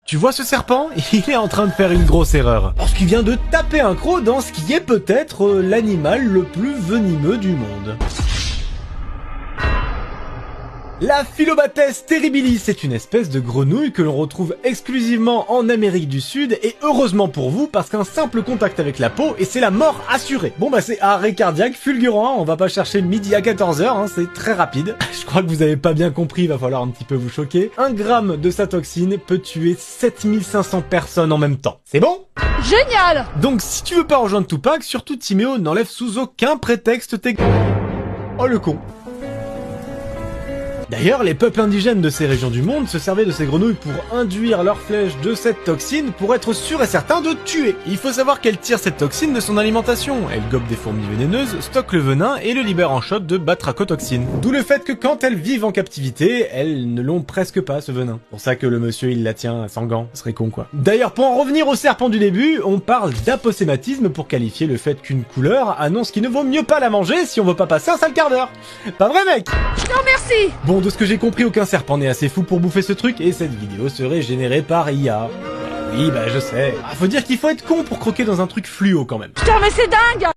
Tu vois ce serpent? Il est en train de faire une grosse erreur. Parce qu'il vient de taper un croc dans ce qui est peut-être l'animal le plus venimeux du monde. La Phyllobates terribilis est une espèce de grenouille que l'on retrouve exclusivement en Amérique du Sud et heureusement pour vous parce qu'un simple contact avec la peau et c'est la mort assurée. Bon bah c'est arrêt cardiaque fulgurant, on va pas chercher midi à 14h, c'est très rapide. Je crois que vous avez pas bien compris, il va falloir un petit peu vous choquer. 1 gramme de sa toxine peut tuer 7500 personnes en même temps. C'est bon ? Génial! Donc si tu veux pas rejoindre Tupac, surtout Timéo n'enlève sous aucun prétexte tes... Oh le con. D'ailleurs, les peuples indigènes de ces régions du monde se servaient de ces grenouilles pour induire leurs flèches de cette toxine pour être sûr et certain de tuer. Il faut savoir qu'elle tire cette toxine de son alimentation. Elle gobe des fourmis vénéneuses, stocke le venin et le libère en shot de batrachotoxine. D'où le fait que quand elles vivent en captivité, elles ne l'ont presque pas ce venin. Pour ça que le monsieur il la tient sans gants, ce serait con quoi. D'ailleurs, pour en revenir au serpent du début, on parle d'aposématisme pour qualifier le fait qu'une couleur annonce qu'il ne vaut mieux pas la manger si on veut pas passer un sale quart d'heure. Pas vrai mec? Non merci! Bon, de ce que j'ai compris, aucun serpent n'est assez fou pour bouffer ce truc, et cette vidéo serait générée par IA. Oui, bah je sais. Faut dire qu'il faut être con pour croquer dans un truc fluo quand même. Putain mais c'est dingue!